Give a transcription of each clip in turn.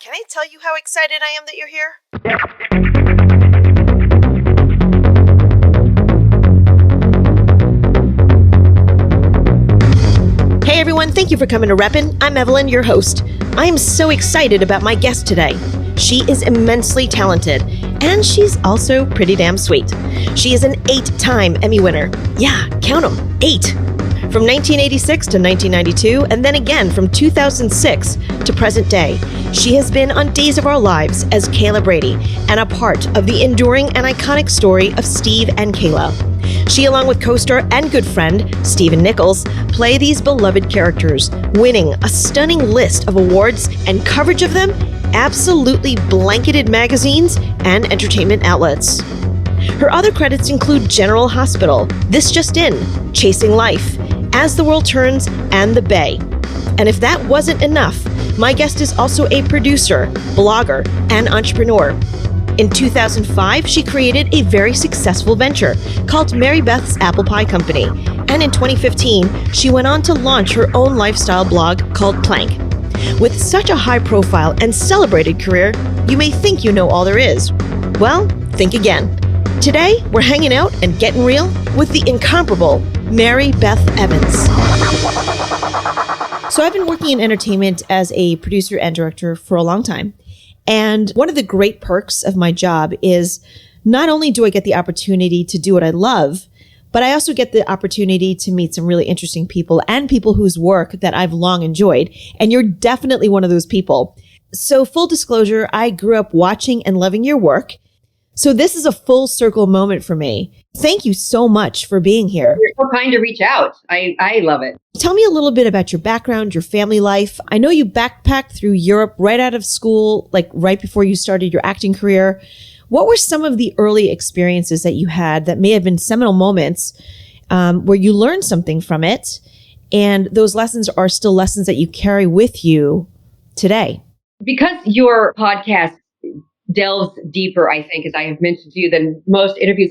Can I tell you how excited I am that you're here? Hey everyone, thank you for coming to Reppin. I'm Evelyn, your host. I am so excited about my guest today. She is immensely talented, and she's also pretty damn sweet. She is an 8-time Emmy winner. Yeah, count them, 8. From 1986 to 1992, and then again from 2006 to present day, she has been on Days of Our Lives as Kayla Brady and a part of the enduring and iconic story of Steve and Kayla. She, along with co-star and good friend Stephen Nichols, play these beloved characters, winning a stunning list of awards and coverage of them absolutely blanketed magazines and entertainment outlets. Her other credits include General Hospital, This Just In, Chasing Life, As the World Turns, and The Bay. And if that wasn't enough, my guest is also a producer, blogger, and entrepreneur. In 2005, she created a very successful venture called Mary Beth's Apple Pie Company. And in 2015, she went on to launch her own lifestyle blog called Plank. With such a high-profile and celebrated career, you may think you know all there is. Well, think again. Today, we're hanging out and getting real with the incomparable Mary Beth Evans. So I've been working in entertainment as a producer and director for a long time. And one of the great perks of my job is not only do I get the opportunity to do what I love, but I also get the opportunity to meet some really interesting people and people whose work that I've long enjoyed. And you're definitely one of those people. So full disclosure, I grew up watching and loving your work. So this is a full circle moment for me. Thank you so much for being here. You're so kind to reach out. I love it. Tell me a little bit about your background, your family life. I know you backpacked through Europe right out of school, like right before you started your acting career. What were some of the early experiences that you had that may have been seminal moments where you learned something from it, and those lessons are still lessons that you carry with you today? Because your podcast delves deeper, I think, as I have mentioned to you, than most interviews.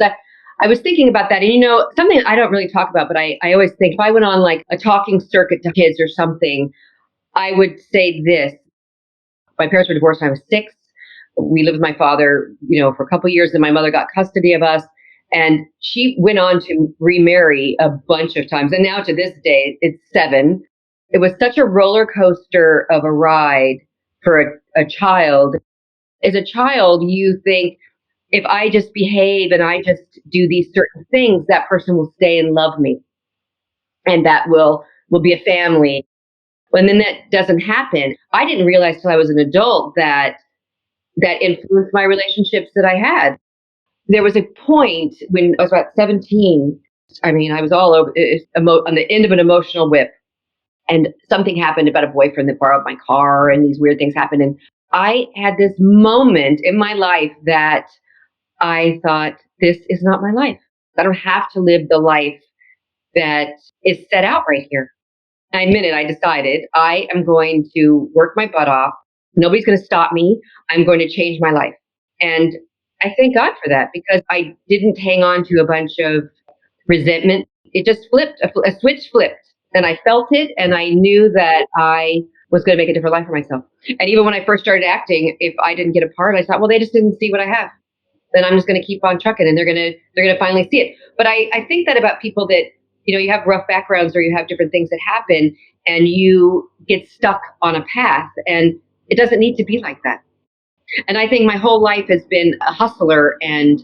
I was thinking about that. And, something I don't really talk about, but I always think if I went on like a talking circuit to kids or something, I would say this. My parents were divorced when I was 6. We lived with my father, for a couple of years. Then my mother got custody of us. And she went on to remarry a bunch of times. And now to this day, it's 7. It was such a roller coaster of a ride for a child. As a child, you think, if I just behave and I just do these certain things, that person will stay and love me. And that will be a family. And then that doesn't happen. I didn't realize till I was an adult that influenced my relationships that I had. There was a point when I was about 17. I was all over on the end of an emotional whip. And something happened about a boyfriend that borrowed my car, and these weird things happened. And I had this moment in my life that I thought, this is not my life. I don't have to live the life that is set out right here. I admit it, I decided I am going to work my butt off. Nobody's going to stop me. I'm going to change my life. And I thank God for that, because I didn't hang on to a bunch of resentment. It just flipped, a switch flipped. And I felt it, and I knew that I was going to make a different life for myself. And even when I first started acting, if I didn't get a part, I thought, well, they just didn't see what I have. Then I'm just going to keep on trucking, and they're going to finally see it. But I think that about people that, you have rough backgrounds, or you have different things that happen, and you get stuck on a path, and it doesn't need to be like that. And I think my whole life has been a hustler, and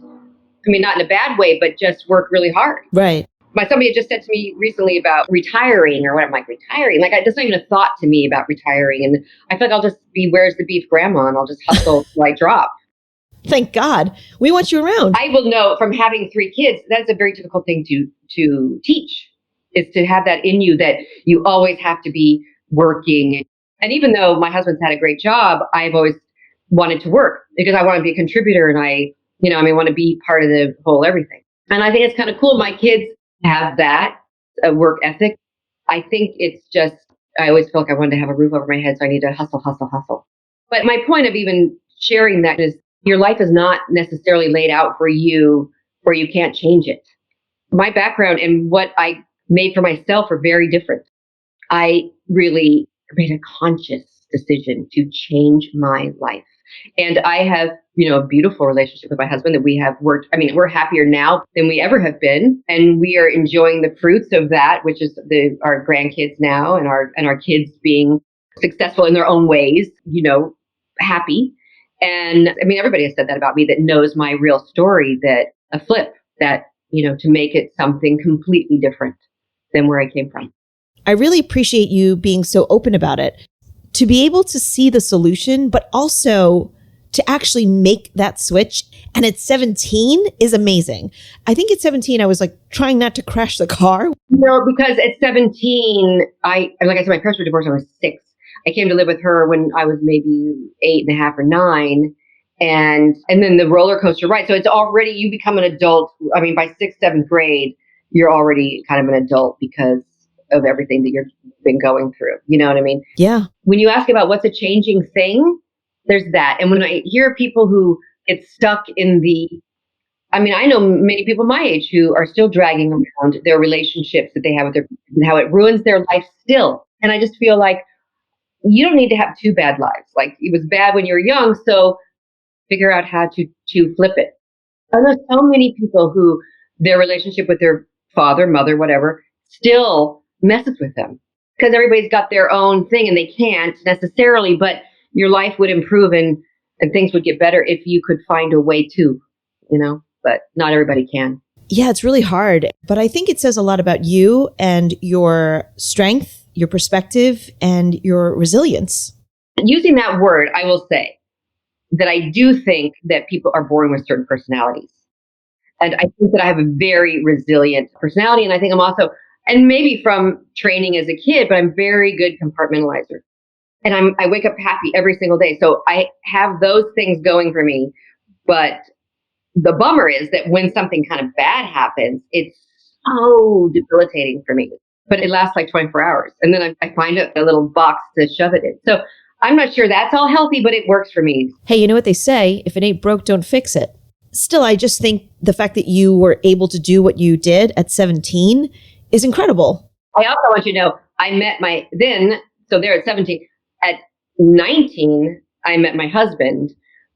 not in a bad way, but just work really hard. Right. Somebody had just said to me recently about retiring, or what. I'm like, retiring? Like, it's not even a thought to me about retiring. And I feel like I'll just be Where's the Beef grandma, and I'll just hustle till I drop. Thank God. We want you around. I will know from having 3 kids, that's a very difficult thing to teach, is to have that in you, that you always have to be working. And even though my husband's had a great job, I've always wanted to work because I want to be a contributor, and I want to be part of the whole everything. And I think it's kind of cool. My kids have that work ethic. I think it's just, I always felt like I wanted to have a roof over my head, so I need to hustle. But my point of even sharing that is, your life is not necessarily laid out for you where you can't change it. My background and what I made for myself are very different. I really made a conscious decision to change my life. And I have, a beautiful relationship with my husband that we have worked. I mean, we're happier now than we ever have been. And we are enjoying the fruits of that, which is our grandkids now and our kids being successful in their own ways, happy. And I mean, everybody has said that about me that knows my real story, that a flip, that, to make it something completely different than where I came from. I really appreciate you being so open about it. To be able to see the solution, but also to actually make that switch. And at 17 is amazing. I think at 17, I was like trying not to crash the car. No, because at 17, like I said, my parents were divorced when I was 6. I came to live with her when I was maybe 8.5 or 9. And then the roller coaster ride. So it's already, you become an adult. I mean, by 6th, 7th grade, you're already kind of an adult because of everything that you've been going through. You know what I mean? Yeah. When you ask about what's a changing thing, there's that. And when I hear people who get stuck I know many people my age who are still dragging around their relationships that they have with their parents and how it ruins their life still. And I just feel like you don't need to have 2 bad lives. Like, it was bad when you were young, so figure out how to flip it. I know so many people who their relationship with their father, mother, whatever, still messes with them because everybody's got their own thing and they can't necessarily, but your life would improve and things would get better if you could find a way to, but not everybody can. Yeah, it's really hard. But I think it says a lot about you and your strength, your perspective, and your resilience. Using that word, I will say that I do think that people are born with certain personalities. And I think that I have a very resilient personality. And I think I'm also, and maybe from training as a kid, but I'm very good compartmentalizer. And I wake up happy every single day. So I have those things going for me. But the bummer is that when something kind of bad happens, it's so debilitating for me. But it lasts like 24 hours. And then I find a little box to shove it in. So I'm not sure that's all healthy, but it works for me. Hey, you know what they say? If it ain't broke, don't fix it. Still, I just think the fact that you were able to do what you did at 17 is incredible. I also want you to know, I met so there at 17, at 19, I met my husband,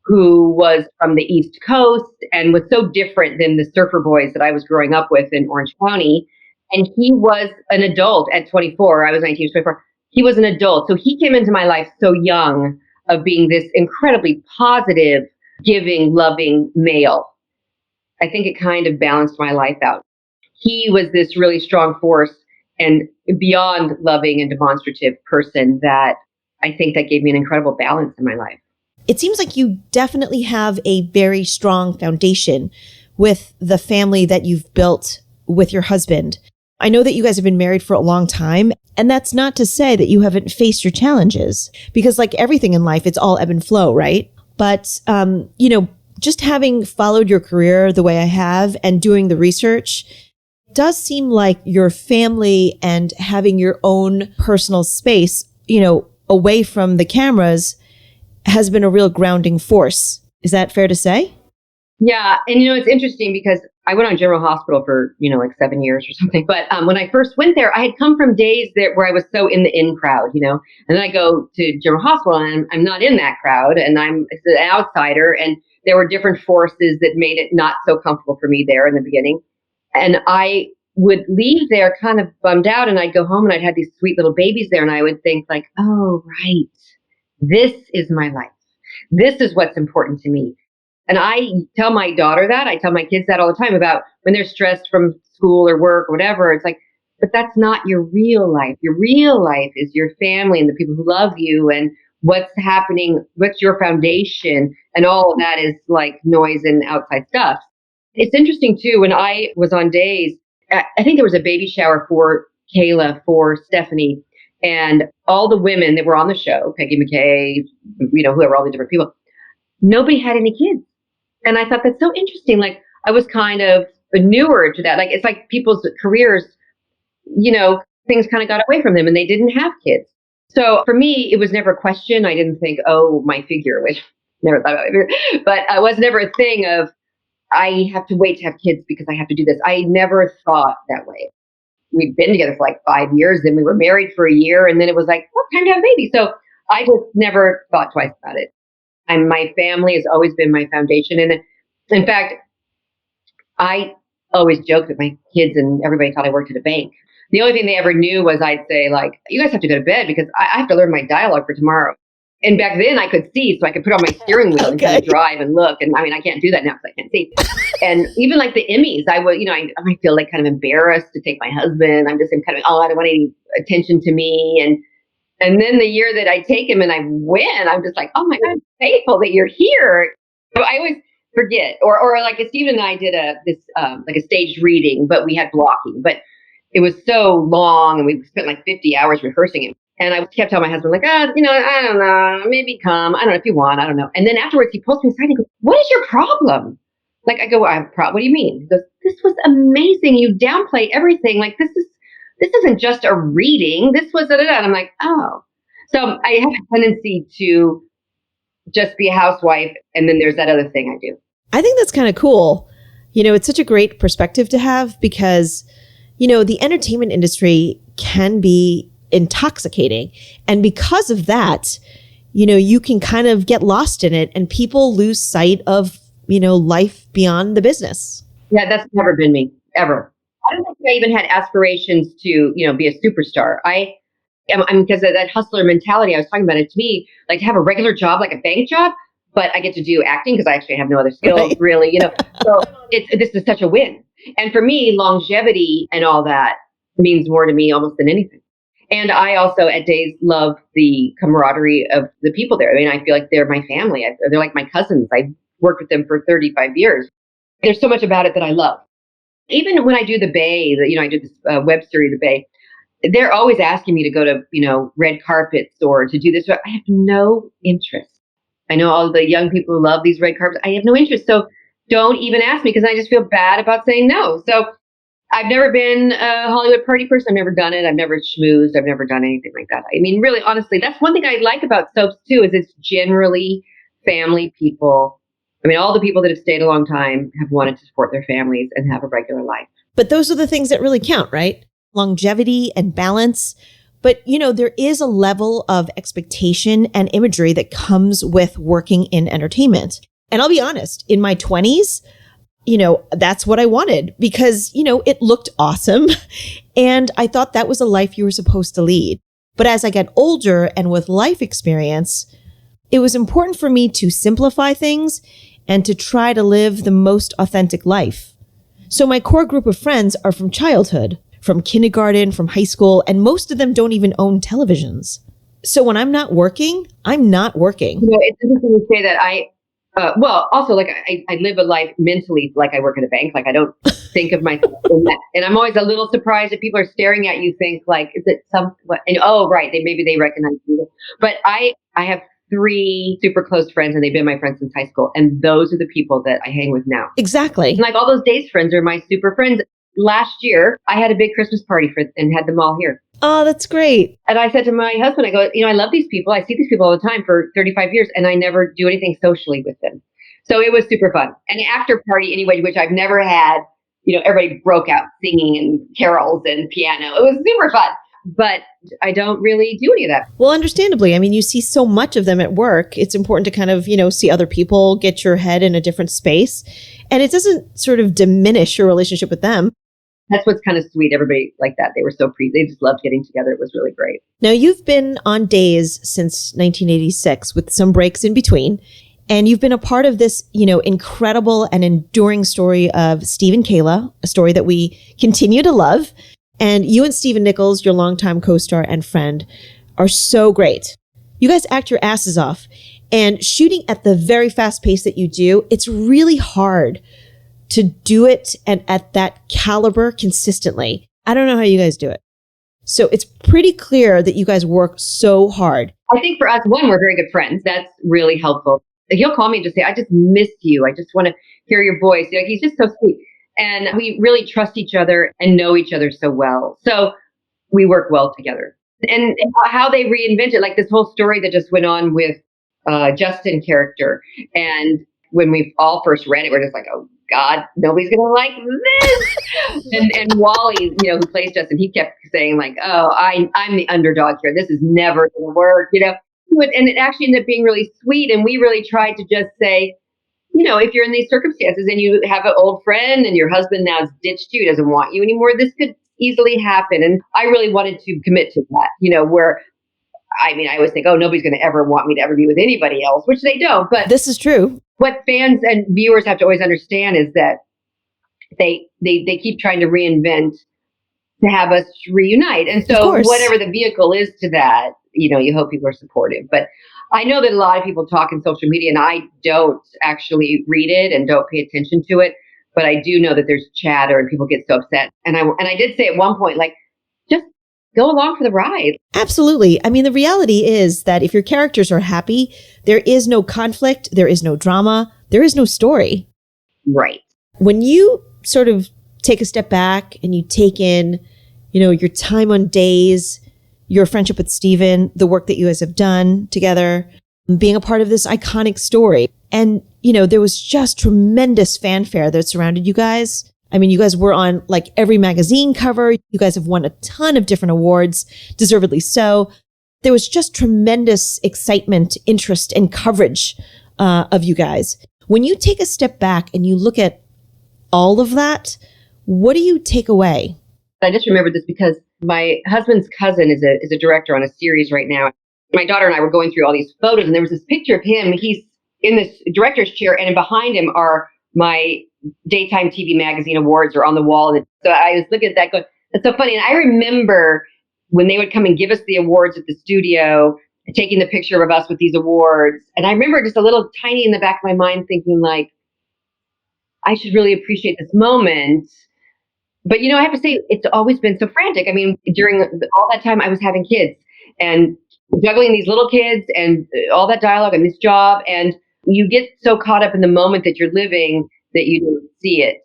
who was from the East Coast and was so different than the surfer boys that I was growing up with in Orange County. And he was an adult at 24. I was 19, he was 24. He was an adult. So he came into my life so young, of being this incredibly positive, giving, loving male. I think it kind of balanced my life out. He was this really strong force and beyond loving and demonstrative person that I think that gave me an incredible balance in my life. It seems like you definitely have a very strong foundation with the family that you've built with your husband. I know that you guys have been married for a long time, and that's not to say that you haven't faced your challenges, because like everything in life, it's all ebb and flow, right? But, just having followed your career the way I have and doing the research, it does seem like your family and having your own personal space, away from the cameras has been a real grounding force. Is that fair to say? Yeah. And, it's interesting because I went on General Hospital for, like 7 years or something. But when I first went there, I had come from days where I was so in the in crowd, and then I go to General Hospital and I'm not in that crowd and I'm an outsider. And there were different forces that made it not so comfortable for me there in the beginning. And I would leave there kind of bummed out, and I'd go home and I'd have these sweet little babies there. And I would think like, oh, right. This is my life. This is what's important to me. And I tell my daughter that. I tell my kids that all the time about when they're stressed from school or work or whatever. It's like, but that's not your real life. Your real life is your family and the people who love you and what's happening, what's your foundation. And all of that is like noise and outside stuff. It's interesting too, when I was on days, I think there was a baby shower for Kayla, for Stephanie, and all the women that were on the show, Peggy McKay, whoever, all the different people, nobody had any kids. And I thought that's so interesting. Like, I was kind of newer to that. Like, it's like people's careers, things kind of got away from them and they didn't have kids. So for me, it was never a question. I didn't think, oh, my figure, which never thought about my figure. But I was never a thing of, I have to wait to have kids because I have to do this. I never thought that way. We'd been together for like 5 years, then we were married for a year, and then it was like, well, time to have a baby. So I just never thought twice about it. And my family has always been my foundation. And in fact, I always joked that my kids and everybody thought I worked at a bank. The only thing they ever knew was I'd say, like, you guys have to go to bed because I have to learn my dialogue for tomorrow. And back then I could see, so I could put on my steering wheel and kind of drive and look. And I mean, I can't do that now because I can't see. And even like the Emmys, I would, I might feel like kind of embarrassed to take my husband. I'm just kind of, I don't want any attention to me. And then the year that I take him and I win, I'm just like, oh my God, I'm thankful that you're here. So I always forget. Or like Stephen and I did like a staged reading, but we had blocking. But it was so long and we spent like 50 hours rehearsing it. And I kept telling my husband, like, I don't know, maybe come. I don't know if you want, I don't know. And then afterwards he pulls me aside and he goes, what is your problem? Like, I go, I have a problem. What do you mean? He goes, this was amazing. You downplay everything. Like, this isn't just a reading. This was, and I'm like, oh. So I have a tendency to just be a housewife. And then there's that other thing I do. I think that's kind of cool. It's such a great perspective to have because, the entertainment industry can be intoxicating. And because of that, you can kind of get lost in it and people lose sight of, life beyond the business. Yeah, that's never been me, ever. I don't think I even had aspirations to, be a superstar. I'm because of that hustler mentality I was talking about. It to me, like to have a regular job, like a bank job, but I get to do acting because I actually have no other skills, really, So this is such a win. And for me, longevity and all that means more to me almost than anything. And I also at days love the camaraderie of the people there. I mean, I feel like they're my family. They're like my cousins. I've worked with them for 35 years. There's so much about it that I love. Even when I do the Bay, I do this web series, The Bay, they're always asking me to go to, red carpets or to do this. I have no interest. I know all the young people who love these red carpets. I have no interest. So don't even ask me because I just feel bad about saying no. So I've never been a Hollywood party person. I've never done it. I've never schmoozed. I've never done anything like that. I mean, really, honestly, that's one thing I like about soaps too, is it's generally family people. I mean, all the people that have stayed a long time have wanted to support their families and have a regular life. But those are the things that really count, right? Longevity and balance. But, there is a level of expectation and imagery that comes with working in entertainment. And I'll be honest, in my 20s, that's what I wanted because, it looked awesome. And I thought that was a life you were supposed to lead. But as I got older and with life experience, it was important for me to simplify things and to try to live the most authentic life. So my core group of friends are from childhood, from kindergarten, from high school, and most of them don't even own televisions. So when I'm not working, I'm not working. It's interesting to say that also, like, I live a life mentally like I work at a bank. Like, I don't think of myself in that. And I'm always a little surprised if people are staring at you, think, like, is it and oh, right, maybe they recognize me. But I have 3 super close friends, and they've been my friends since high school. And those are the people that I hang with now. Exactly. And like all those days friends are my super friends. Last year, I had a big Christmas party and had them all here. Oh, that's great. And I said to my husband, I go, I love these people. I see these people all the time for 35 years, and I never do anything socially with them. So it was super fun. And an after party anyway, which I've never had, everybody broke out singing and carols and piano. It was super fun. But I don't really do any of that. Well, understandably. I mean, you see so much of them at work. It's important to kind of, see other people, get your head in a different space. And it doesn't sort of diminish your relationship with them. That's what's kind of sweet. Everybody like that. They were so they just loved getting together. It was really great. Now, you've been on Days since 1986 with some breaks in between. And you've been a part of this, incredible and enduring story of Steve and Kayla, a story that we continue to love. And you and Stephen Nichols, your longtime co-star and friend, are so great. You guys act your asses off. And shooting at the very fast pace that you do, it's really hard to do it and at that caliber consistently. I don't know how you guys do it. So it's pretty clear that you guys work so hard. I think for us, one, we're very good friends. That's really helpful. He'll call me and just say, I just miss you. I just want to hear your voice. He's just so sweet. And we really trust each other and know each other so well. So we work well together. And how they reinvented, like this whole story that just went on with Justin character. And when we all first read it, we're just like, oh God, nobody's going to like this. and Wally, who plays Justin, he kept saying like, oh, I'm the underdog here. This is never going to work, And it actually ended up being really sweet. And we really tried to just say, if you're in these circumstances and you have an old friend and your husband now has ditched you, doesn't want you anymore, this could easily happen. And I really wanted to commit to that, where, I always think, oh, nobody's going to ever want me to ever be with anybody else, which they don't. But this is true. What fans and viewers have to always understand is that they keep trying to reinvent to have us reunite. And so whatever the vehicle is to that, you hope people are supportive. But I know that a lot of people talk in social media, and I don't actually read it and don't pay attention to it. But I do know that there's chatter and people get so upset. And I did say at one point, like, just go along for the ride. Absolutely. I mean, the reality is that if your characters are happy, there is no conflict, there is no drama, there is no story. Right. When you sort of take a step back and you take in, your time on Days, your friendship with Steven, the work that you guys have done together, being a part of this iconic story. And, there was just tremendous fanfare that surrounded you guys. I mean, you guys were on like every magazine cover. You guys have won a ton of different awards, deservedly so. There was just tremendous excitement, interest, and coverage of you guys. When you take a step back and you look at all of that, what do you take away? I just remembered this because my husband's cousin is a director on a series right now. My daughter and I were going through all these photos, and there was this picture of him. He's in this director's chair, and behind him are my daytime TV magazine awards are on the wall. And so I was looking at that going, that's so funny. And I remember when they would come and give us the awards at the studio, taking the picture of us with these awards. And I remember just a little tiny in the back of my mind thinking like, I should really appreciate this moment. But, I have to say, it's always been so frantic. I mean, during all that time I was having kids and juggling these little kids and all that dialogue and this job. And you get so caught up in the moment that you're living that you don't see it.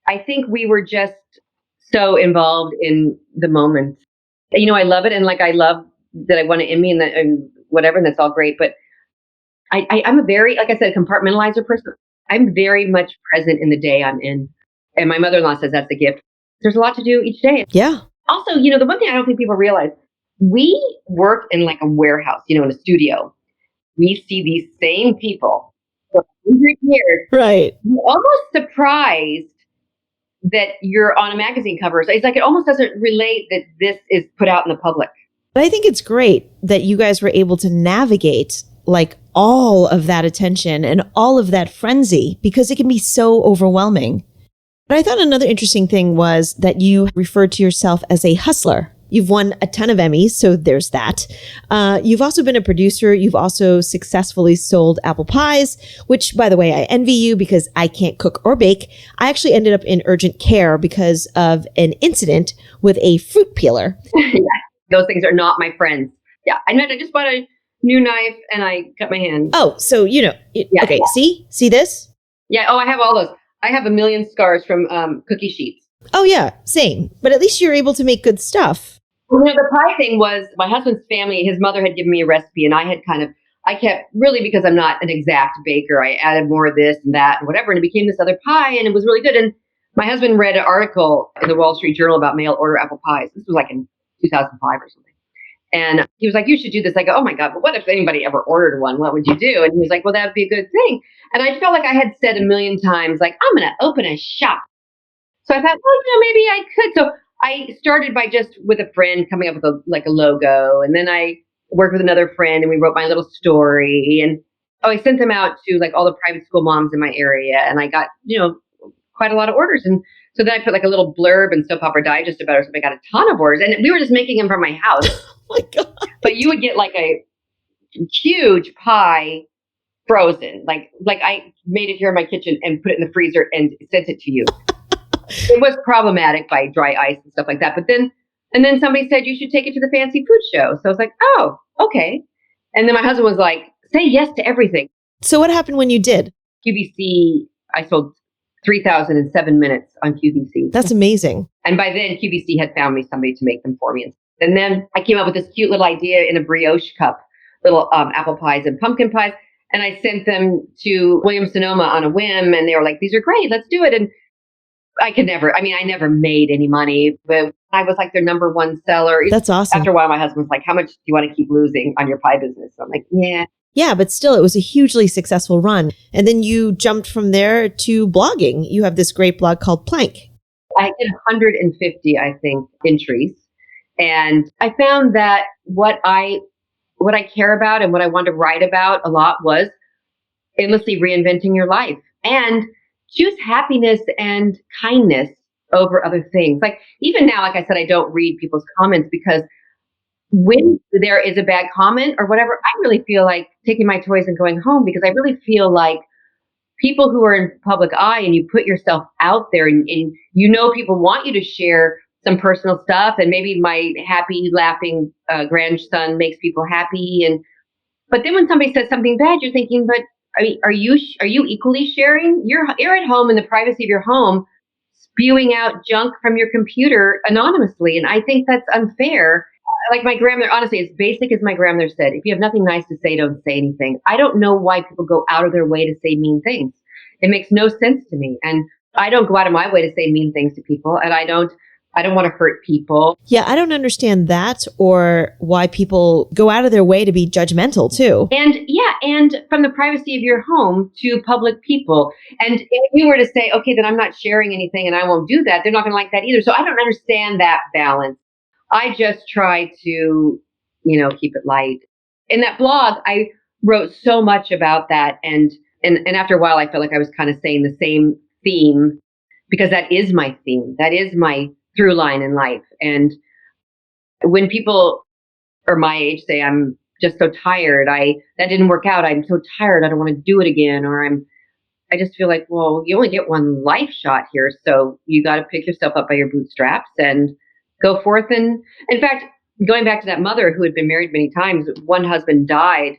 I think we were just so involved in the moment. I love it. And I love that I won an Emmy and whatever, and that's all great. But I'm a very, like I said, compartmentalizer person. I'm very much present in the day I'm in. And my mother-in-law says that's a gift. There's a lot to do each day. Yeah. Also, the one thing I don't think people realize, we work in like a warehouse, in a studio. We see these same people for 100 years. Right. You're almost surprised that you're on a magazine cover. So it's like it almost doesn't relate that this is put out in the public. But I think it's great that you guys were able to navigate like all of that attention and all of that frenzy because it can be so overwhelming. But I thought another interesting thing was that you referred to yourself as a hustler. You've won a ton of Emmys, so there's that. You've also been a producer. You've also successfully sold apple pies, which, by the way, I envy you because I can't cook or bake. I actually ended up in urgent care because of an incident with a fruit peeler. Yeah, those things are not my friends. Yeah, I just bought a new knife and I cut my hand. Oh, so, yeah. Okay, see this? Yeah, I have all those. I have a million scars from cookie sheets. Oh, yeah, same. But at least you're able to make good stuff. Well, the pie thing was my husband's family, his mother had given me a recipe and I kept really, because I'm not an exact baker, I added more of this and that and whatever. And it became this other pie and it was really good. And my husband read an article in the Wall Street Journal about mail order apple pies. This was like in 2005 or something. And he was like, you should do this. I go, oh my God, but what if anybody ever ordered one? What would you do? And he was like, well, that would be a good thing. And I felt like I had said a million times, like, I'm going to open a shop. So I thought, well, maybe I could. So I started by just with a friend coming up with a logo. And then I worked with another friend and we wrote my little story. And I sent them out to like all the private school moms in my area. And I got, quite a lot of orders. And so then I put like a little blurb in Soap Opera Digest about it. So I got a ton of orders. And we were just making them from my house. Oh my God. But you would get like a huge pie frozen. Like I made it here in my kitchen and put it in the freezer and sent it to you. It was problematic by dry ice and stuff like that. But then somebody said you should take it to the fancy food show. So I was like, oh, okay. And then my husband was like, say yes to everything. So what happened when you did? QVC, I sold 3,000 in 7 minutes on QVC. That's amazing. And by then QVC had found me somebody to make them for me. And then I came up with this cute little idea in a brioche cup, little apple pies and pumpkin pies. And I sent them to Williams Sonoma on a whim. And they were like, these are great. Let's do it. And I could never, I never made any money, but I was like their number one seller. That's awesome. After a while, my husband was like, how much do you want to keep losing on your pie business? So I'm like, yeah. Yeah, but still, it was a hugely successful run. And then you jumped from there to blogging. You have this great blog called Plank. I did 150, I think, entries. And I found that what I care about and what I wanted to write about a lot was endlessly reinventing your life and choose happiness and kindness over other things. Like even now, like I said, I don't read people's comments because when there is a bad comment or whatever, I really feel like taking my toys and going home, because I really feel like people who are in public eye and you put yourself out there and people want you to share some personal stuff, and maybe my happy laughing grandson makes people happy. But then when somebody says something bad, you're thinking, but are you equally sharing? You're at home in the privacy of your home, spewing out junk from your computer anonymously. And I think that's unfair. Like my grandmother, honestly, as basic as my grandmother said, if you have nothing nice to say, don't say anything. I don't know why people go out of their way to say mean things. It makes no sense to me. And I don't go out of my way to say mean things to people. And I don't want to hurt people. Yeah, I don't understand that, or why people go out of their way to be judgmental too. And from the privacy of your home to public people. And if you were to say, okay, then I'm not sharing anything and I won't do that, they're not going to like that either. So I don't understand that balance. I just try to, keep it light. In that blog, I wrote so much about that. And after a while, I felt like I was kind of saying the same theme, because that is my theme. That is my through line in life. And when people are my age say, I'm just so tired, that didn't work out, I'm so tired, I don't want to do it again, or I just feel like, well, you only get one life shot here, so you got to pick yourself up by your bootstraps and go forth. And in fact, going back to that mother who had been married many times, one husband died,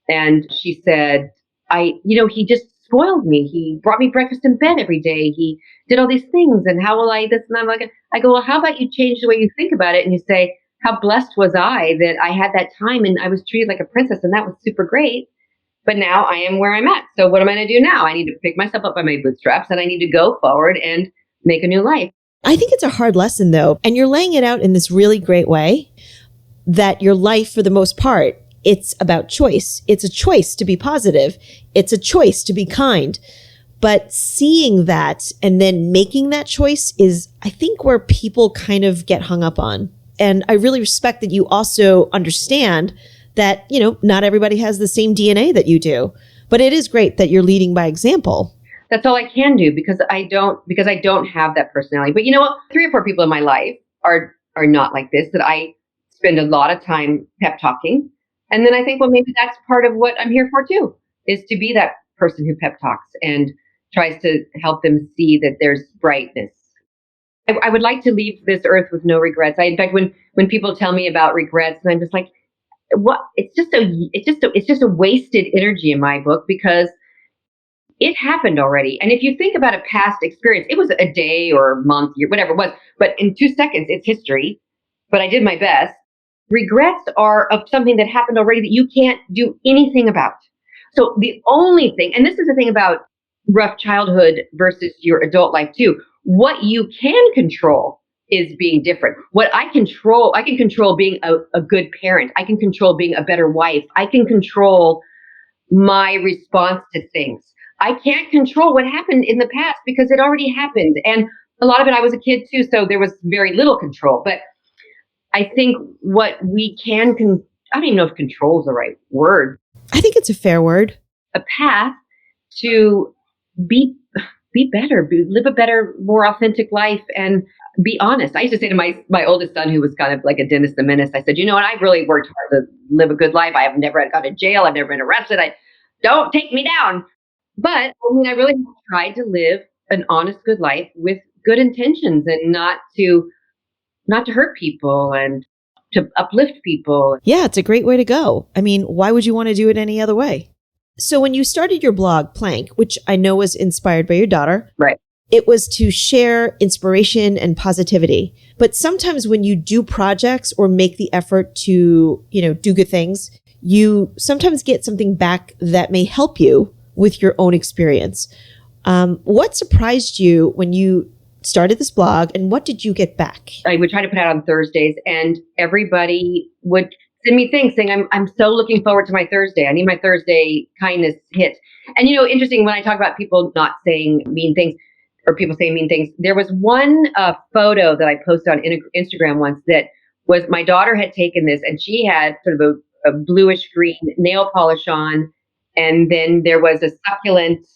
and she said, he just spoiled me. He brought me breakfast in bed every day. He did all these things, and how will I this? And I'm like, I go, well, how about you change the way you think about it, and you say, how blessed was I that I had that time and I was treated like a princess, and that was super great. But now I am where I'm at. So what am I going to do now? I need to pick myself up by my bootstraps, and I need to go forward and make a new life. I think it's a hard lesson though. And you're laying it out in this really great way that your life, for the most part, it's about choice. It's a choice to be positive. It's a choice to be kind. But seeing that and then making that choice is, I think, where people kind of get hung up on. And I really respect that you also understand that, not everybody has the same DNA that you do. But it is great that you're leading by example. That's all I can do, because I don't have that personality. But you know what? 3 or 4 people in my life are not like this, that I spend a lot of time pep talking. And then I think, well, maybe that's part of what I'm here for too, is to be that person who pep talks and tries to help them see that there's brightness. I would like to leave this earth with no regrets. In fact, when people tell me about regrets, and I'm just like, what? It's just a wasted energy in my book, because it happened already. And if you think about a past experience, it was a day or a month, year, whatever it was. But in 2 seconds, it's history. But I did my best. Regrets are of something that happened already that you can't do anything about. So the only thing, and this is the thing about rough childhood versus your adult life too, what you can control is being different. What I can control being a good parent. I can control being a better wife. I can control my response to things. I can't control what happened in the past because it already happened. And a lot of it, I was a kid too, so there was very little control. But I think what we can, I don't even know if control is the right word. I think it's a fair word. A path to be better, live a better, more authentic life, and be honest. I used to say to my oldest son, who was kind of like a Dennis the Menace, I said, I've really worked hard to live a good life. I have never gone to jail. I've never been arrested. Don't take me down. But I really tried to live an honest, good life with good intentions, and not to hurt people and to uplift people. Yeah, it's a great way to go. Why would you want to do it any other way? So when you started your blog, Plank, which I know was inspired by your daughter, right? It was to share inspiration and positivity. But sometimes when you do projects or make the effort to, do good things, you sometimes get something back that may help you with your own experience. What surprised you when you started this blog, and what did you get back? I would try to put out on Thursdays, and everybody would send me things saying, I'm so looking forward to my Thursday. I need my Thursday kindness hit. And, interesting when I talk about people not saying mean things or people saying mean things, there was one photo that I posted on Instagram once that was my daughter had taken this, and she had sort of a bluish green nail polish on. And then there was a succulent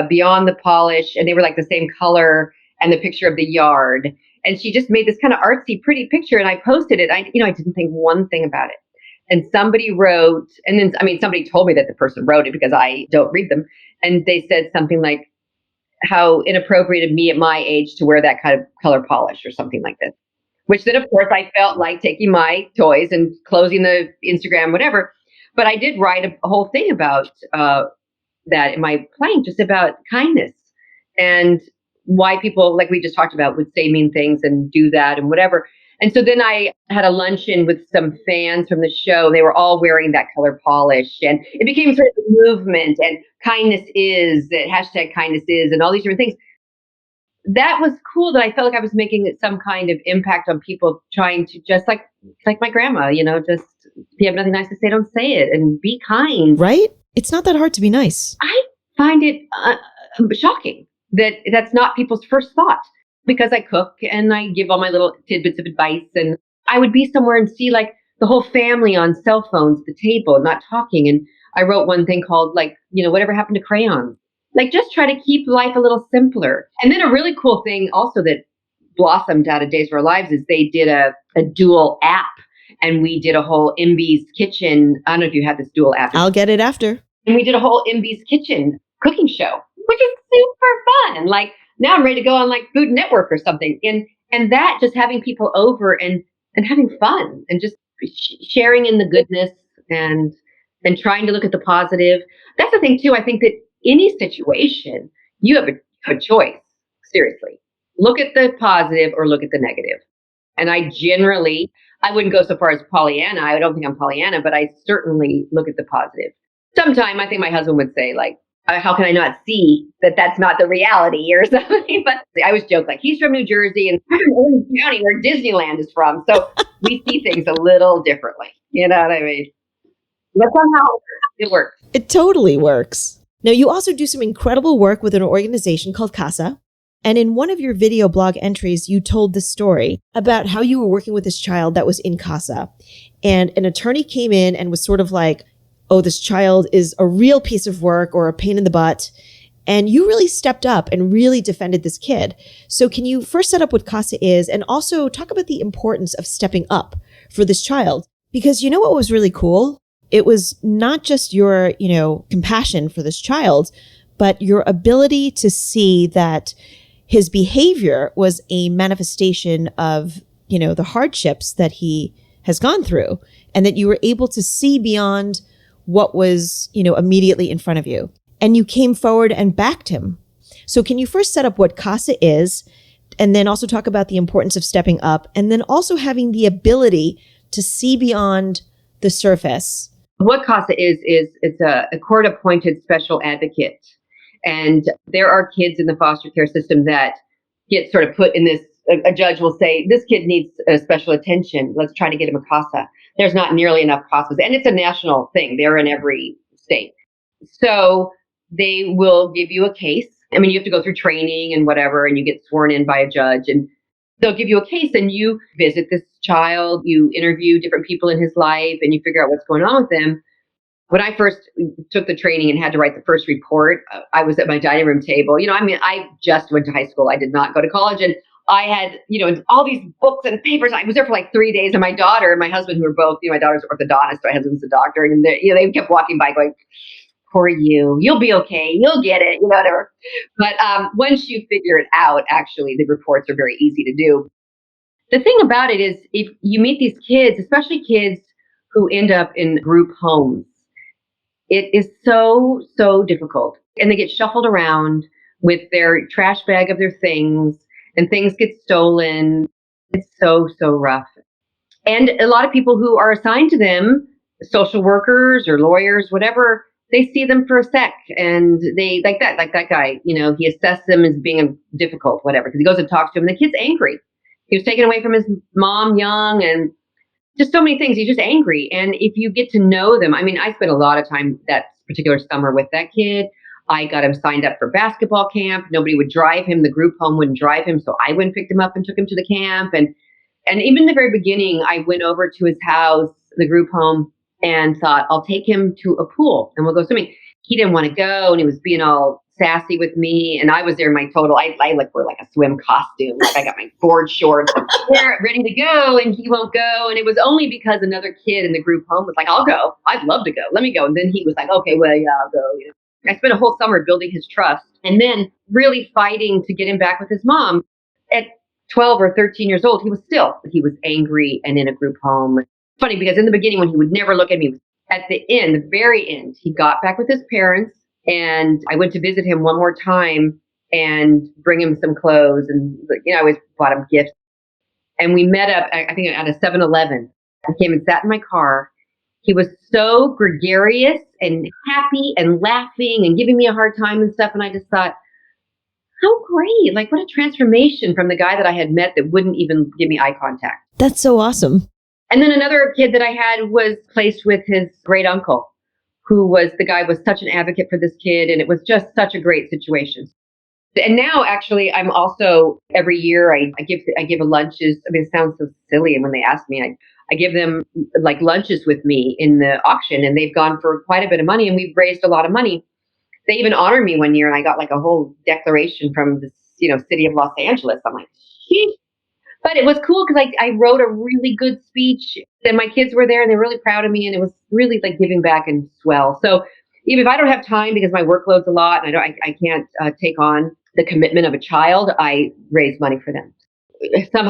beyond the polish, and they were like the same color, and the picture of the yard. And she just made this kind of artsy, pretty picture. And I posted it. I didn't think one thing about it. And somebody wrote, and then, somebody told me that the person wrote it because I don't read them. And they said something like, how inappropriate of me at my age to wear that kind of color polish or something like this. Which then, of course, I felt like taking my toys and closing the Instagram, whatever. But I did write a whole thing about that in my plank, just about kindness and why people, like we just talked about, would say mean things and do that and whatever. And so then I had a luncheon with some fans from the show. They were all wearing that color polish, and it became sort of a movement, and kindness is, hashtag kindness is, and all these different things. That was cool that I felt like I was making some kind of impact on people, trying to just like my grandma, just if you have nothing nice to say, don't say it, and be kind. Right? It's not that hard to be nice. I find it shocking that that's not people's first thought, because I cook and I give all my little tidbits of advice, and I would be somewhere and see like the whole family on cell phones at the table, not talking. And I wrote one thing called whatever happened to crayons? Like, just try to keep life a little simpler. And then a really cool thing also that blossomed out of Days of Our Lives is they did a dual app, and we did a whole Emmys kitchen. I don't know if you had this dual app. I'll get it after. And we did a whole Emmys kitchen cooking show, which is super fun. Like, now I'm ready to go on like Food Network or something. And that, just having people over and having fun and just sharing in the goodness and trying to look at the positive. That's the thing too. I think that any situation, you have a choice. Seriously, look at the positive or look at the negative. And I wouldn't go so far as Pollyanna. I don't think I'm Pollyanna, but I certainly look at the positive. Sometime I think my husband would say, like, how can I not see that that's not the reality or something? But I always joke, like, he's from New Jersey and I'm from Orange County where Disneyland is from. So we see things a little differently. You know what I mean? But somehow it works. It totally works. Now, you also do some incredible work with an organization called Casa. And in one of your video blog entries, you told the story about how you were working with this child that was in Casa. And an attorney came in and was sort of like, oh, this child is a real piece of work or a pain in the butt. And you really stepped up and really defended this kid. So can you first set up what Casa is and also talk about the importance of stepping up for this child? Because you know what was really cool? It was not just your, compassion for this child, but your ability to see that his behavior was a manifestation of, the hardships that he has gone through, and that you were able to see beyond what was, immediately in front of you. And you came forward and backed him. So can you first set up what Casa is, and then also talk about the importance of stepping up, and then also having the ability to see beyond the surface? What Casa is it's a court-appointed special advocate. And there are kids in the foster care system that get sort of put in this, a judge will say, this kid needs special attention. Let's try to get him a Casa. There's not nearly enough Casas. And it's a national thing. They're in every state. So they will give you a case. You have to go through training and whatever, and you get sworn in by a judge. And they'll give you a case, and you visit this child. You interview different people in his life, and you figure out what's going on with them. When I first took the training and had to write the first report, I was at my dining room table. I just went to high school. I did not go to college. And I had, all these books and papers. I was there for like 3 days. And my daughter and my husband, who were both, my daughter's an orthodontist, my husband's a doctor. And they kept walking by going, poor you, you'll be okay. You'll get it, whatever. But once you figure it out, actually, the reports are very easy to do. The thing about it is, if you meet these kids, especially kids who end up in group homes, it is so, so difficult. And they get shuffled around with their trash bag of their things, and things get stolen. It's so, so rough. And a lot of people who are assigned to them, social workers or lawyers, whatever, they see them for a sec and they like that guy, he assessed them as being difficult, whatever, because he goes and talks to him and the kid's angry. He was taken away from his mom young and just so many things. He's just angry. And if you get to know them, I spent a lot of time that particular summer with that kid. I got him signed up for basketball camp. Nobody would drive him. The group home wouldn't drive him. So I went and picked him up and took him to the camp. And even in the very beginning, I went over to his house, the group home, and thought, I'll take him to a pool and we'll go swimming. He didn't want to go and he was being all sassy with me. And I was there in my total, I wear like a swim costume. Like I got my board shorts and ready to go and he won't go. And it was only because another kid in the group home was like, I'll go. I'd love to go. Let me go. And then he was like, okay, well, yeah, I'll go. I spent a whole summer building his trust and then really fighting to get him back with his mom. At 12 or 13 years old, he was angry and in a group home. Funny because in the beginning when he would never look at me, at the very end, he got back with his parents and I went to visit him one more time and bring him some clothes and, I always bought him gifts. And we met up, I think at a 7-Eleven. I came and sat in my car. He was so gregarious and happy and laughing and giving me a hard time and stuff. And I just thought, how great. Like what a transformation from the guy that I had met that wouldn't even give me eye contact. That's so awesome. And then another kid that I had was placed with his great uncle, who was such an advocate for this kid. And it was just such a great situation. And now actually I'm also every year I give a lunches. It sounds so silly. And when they ask me, I give them like lunches with me in the auction and they've gone for quite a bit of money and we've raised a lot of money. They even honored me one year and I got like a whole declaration from the city of Los Angeles. I'm like, sheesh. But it was cool because I wrote a really good speech and my kids were there and they were really proud of me and it was really like giving back and swell. So even if I don't have time because my workload's a lot and I can't take on the commitment of a child, I raise money for them.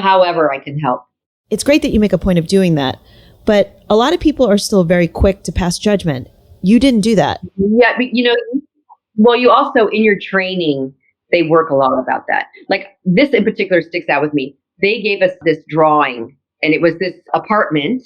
However I can help. It's great that you make a point of doing that, but a lot of people are still very quick to pass judgment. You didn't do that. Yeah, but you also in your training, they work a lot about that. Like this in particular sticks out with me. They gave us this drawing and it was this apartment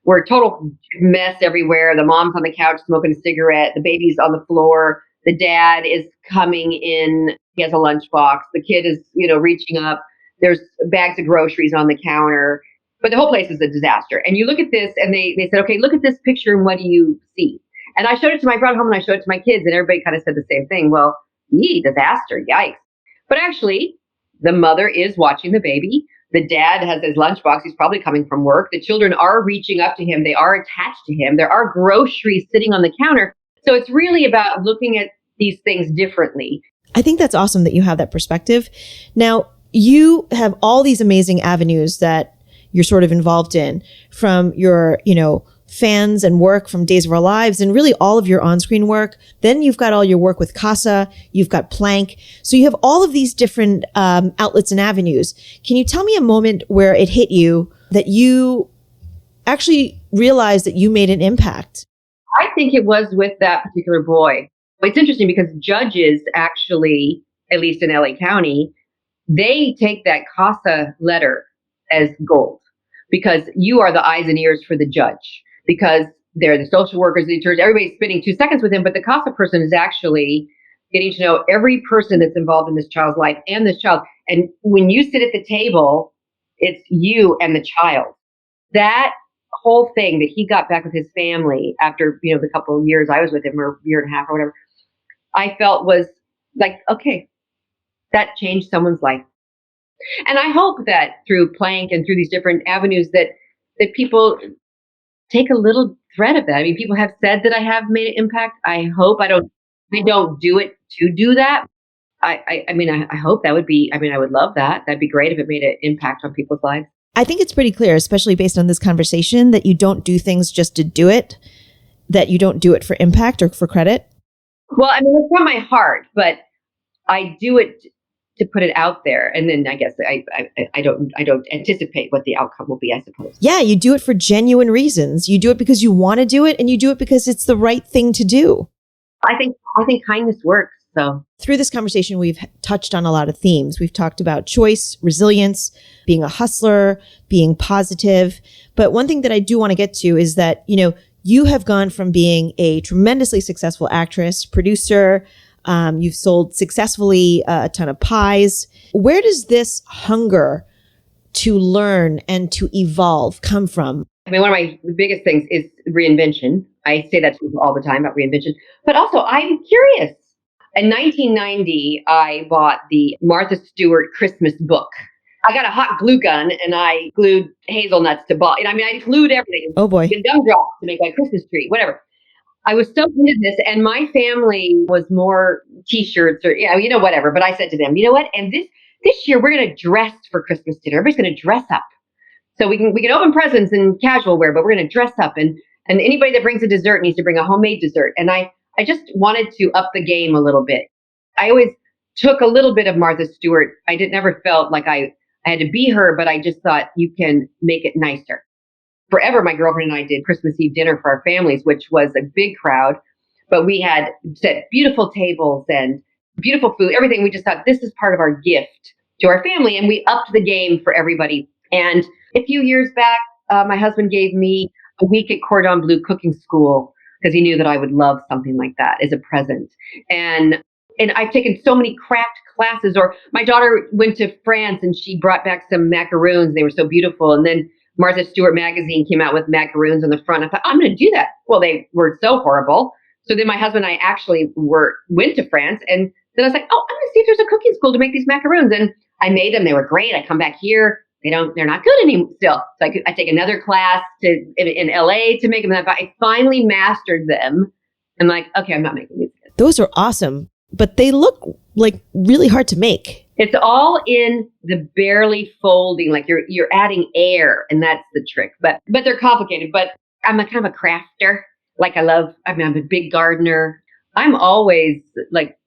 where total mess everywhere. The mom's on the couch smoking a cigarette. The baby's on the floor. The dad is coming in. He has a lunchbox. The kid is, reaching up. There's bags of groceries on the counter. But the whole place is a disaster. And you look at this and they said, okay, look at this picture and what do you see? And I showed it to I brought it home and I showed it to my kids and everybody kind of said the same thing. Well, disaster, yikes. But actually, the mother is watching the baby. The dad has his lunchbox. He's probably coming from work. The children are reaching up to him. They are attached to him. There are groceries sitting on the counter. So it's really about looking at these things differently. I think that's awesome that you have that perspective. Now, you have all these amazing avenues that you're sort of involved in, from your, fans and work from Days of Our Lives and really all of your on-screen work. Then you've got all your work with Casa, you've got Plank. So you have all of these different outlets and avenues. Can you tell me a moment where it hit you that you actually realized that you made an impact? I think it was with that particular boy. It's interesting because judges actually, at least in LA County, they take that Casa letter as gold because you are the eyes and ears for the judge, because they're the social workers, the attorneys, everybody's spending 2 seconds with him, but the Casa person is actually getting to know every person that's involved in this child's life and this child. And when you sit at the table, it's you and the child. That whole thing that he got back with his family after, the couple of years I was with him, or a year and a half or whatever, I felt was like, okay, that changed someone's life. And I hope that through Plank and through these different avenues that people take a little thread of that. I mean, people have said that I have made an impact. I hope I don't do it to do that. I hope that would be, I would love that. That'd be great if it made an impact on people's lives. I think it's pretty clear, especially based on this conversation, that you don't do things just to do it, that you don't do it for impact or for credit. Well, it's from my heart, but I do it to put it out there. And then I guess I don't anticipate what the outcome will be, I suppose. Yeah, you do it for genuine reasons. You do it because you want to do it, and you do it because it's the right thing to do. I think kindness works. So through this conversation, we've touched on a lot of themes. We've talked about choice, resilience, being a hustler, being positive. But one thing that I do want to get to is that, You have gone from being a tremendously successful actress, producer. You've sold successfully a ton of pies. Where does this hunger to learn and to evolve come from? I mean, one of my biggest things is reinvention. I say that to people all the time about reinvention, but also I'm curious. In 1990, I bought the Martha Stewart Christmas book. I got a hot glue gun and I glued hazelnuts to ball. I mean, I glued everything. Oh boy. And gumdrops to make my Christmas tree, whatever. I was so into this, and my family was more T-shirts or whatever. But I said to them, you know what? And this year we're going to dress for Christmas dinner. Everybody's going to dress up, so we can open presents in casual wear, but we're going to dress up. And anybody that brings a dessert needs to bring a homemade dessert. And I just wanted to up the game a little bit. I always took a little bit of Martha Stewart. I never felt like I had to be her, but I just thought you can make it nicer. Forever, my girlfriend and I did Christmas Eve dinner for our families, which was a big crowd, but we had set beautiful tables and beautiful food, everything. We just thought this is part of our gift to our family, and we upped the game for everybody. And a few years back, my husband gave me a week at Cordon Bleu cooking school because he knew that I would love something like that as a present. And I've taken so many craft classes, or my daughter went to France and she brought back some macarons. They were so beautiful. And then Martha Stewart magazine came out with macaroons on the front. I thought, I'm going to do that. Well, they were so horrible. So then my husband and I actually went to France. And then I was like, I'm going to see if there's a cooking school to make these macaroons. And I made them. They were great. I come back here. They're not good anymore still. So I take another class in LA to make them. And I finally mastered them. I'm like, okay, I'm not making these again. Those are awesome, but they look like really hard to make. It's all in the barely folding, like you're adding air, and that's the trick. But they're complicated. But I'm a kind of a crafter. Like I'm a big gardener. I'm always like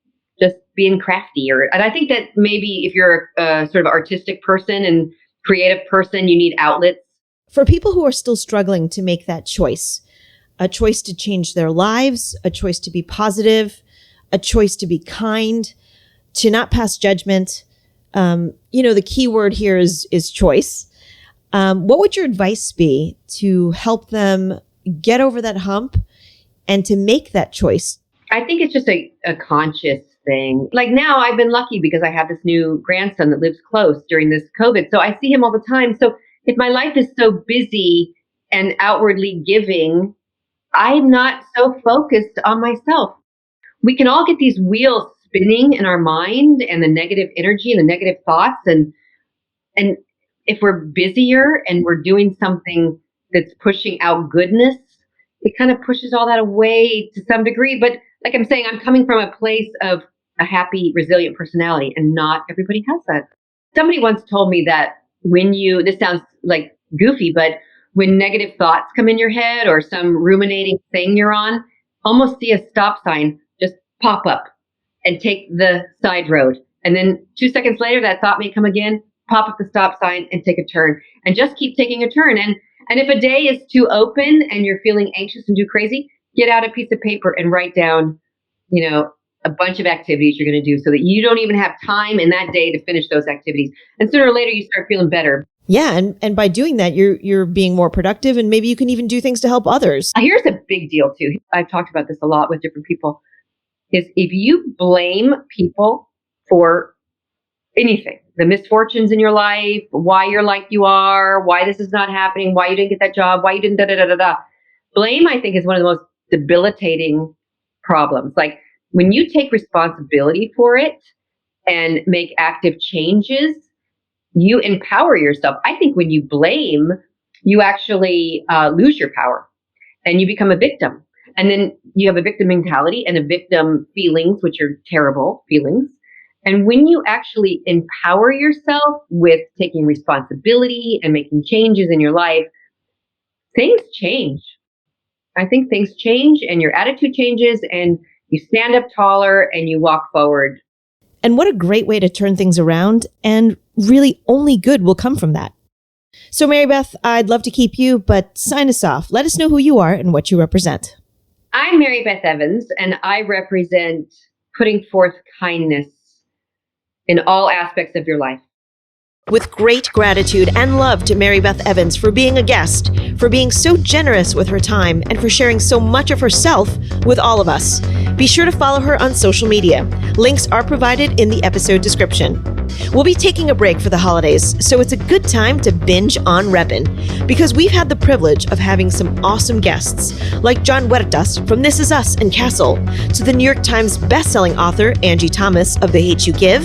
just being crafty. And I think that maybe if you're a sort of artistic person and creative person, you need outlets. For people who are still struggling to make that choice, a choice to change their lives, a choice to be positive, a choice to be kind, to not pass judgment. The key word here is choice. What would your advice be to help them get over that hump and to make that choice? I think it's just a conscious thing. Like now I've been lucky because I have this new grandson that lives close during this COVID. So I see him all the time. So if my life is so busy and outwardly giving, I'm not so focused on myself. We can all get these wheels spinning in our mind and the negative energy and the negative thoughts. And if we're busier and we're doing something that's pushing out goodness, it kind of pushes all that away to some degree. But like I'm saying, I'm coming from a place of a happy, resilient personality, and not everybody has that. Somebody once told me that this sounds like goofy, but when negative thoughts come in your head or some ruminating thing you're on, almost see a stop sign just pop up and take the side road. And then 2 seconds later, that thought may come again, pop up the stop sign and take a turn, and just keep taking a turn. And if a day is too open and you're feeling anxious and too crazy, get out a piece of paper and write down, a bunch of activities you're going to do so that you don't even have time in that day to finish those activities. And sooner or later, you start feeling better. Yeah. And by doing that, you're being more productive, and maybe you can even do things to help others. Here's a big deal too. I've talked about this a lot with different people, is if you blame people for anything, the misfortunes in your life, why you're like you are, why this is not happening, why you didn't get that job, why you didn't da-da-da-da-da. Blame, I think, is one of the most debilitating problems. Like when you take responsibility for it and make active changes, you empower yourself. I think when you blame, you actually lose your power and you become a victim. And then you have a victim mentality and a victim feelings, which are terrible feelings. And when you actually empower yourself with taking responsibility and making changes in your life, things change. I think things change and your attitude changes and you stand up taller and you walk forward. And what a great way to turn things around, and really only good will come from that. So Mary Beth, I'd love to keep you, but sign us off. Let us know who you are and what you represent. I'm Mary Beth Evans, and I represent putting forth kindness in all aspects of your life. With great gratitude and love to Mary Beth Evans for being a guest, for being so generous with her time, and for sharing so much of herself with all of us. Be sure to follow her on social media. Links are provided in the episode description. We'll be taking a break for the holidays, so it's a good time to binge on Reppin, because we've had the privilege of having some awesome guests, like John Huertas from This Is Us and Castle, to the New York Times bestselling author Angie Thomas of The Hate You Give,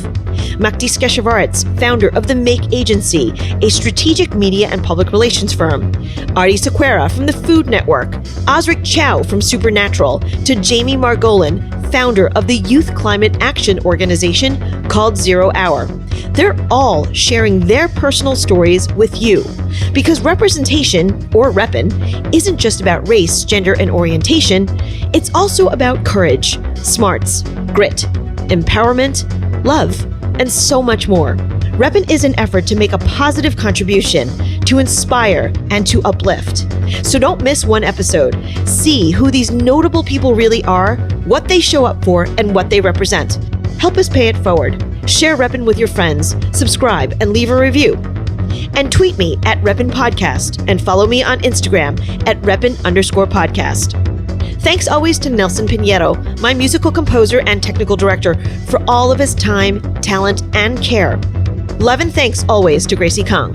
Maktis Keshavarets, founder of The Make Agency, a strategic media and public relations firm, Artie Sequeira from the Food Network, Osric Chow from Supernatural, to Jamie Margolin, founder of the youth climate action organization called 0 Hour. They're all sharing their personal stories with you, because representation, or Reppin, isn't just about race, gender, and orientation. It's also about courage, smarts, grit, empowerment, love, and so much more. Reppin is an effort to make a positive contribution, to inspire, and to uplift. So don't miss one episode. See who these notable people really are, what they show up for, and what they represent. Help us pay it forward. Share Reppin with your friends, subscribe, and leave a review. And tweet me at Reppin Podcast, and follow me on Instagram at Reppin_podcast. Thanks always to Nelson Pinheiro, my musical composer and technical director, for all of his time, talent, and care. Love and thanks always to Gracie Kong.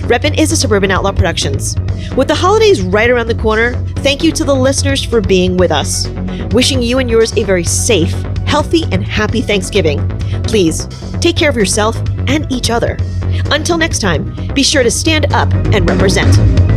Reppin is a Suburban Outlaw Productions. With the holidays right around the corner, thank you to the listeners for being with us. Wishing you and yours a very safe, healthy, and happy Thanksgiving. Please, take care of yourself and each other. Until next time, be sure to stand up and represent.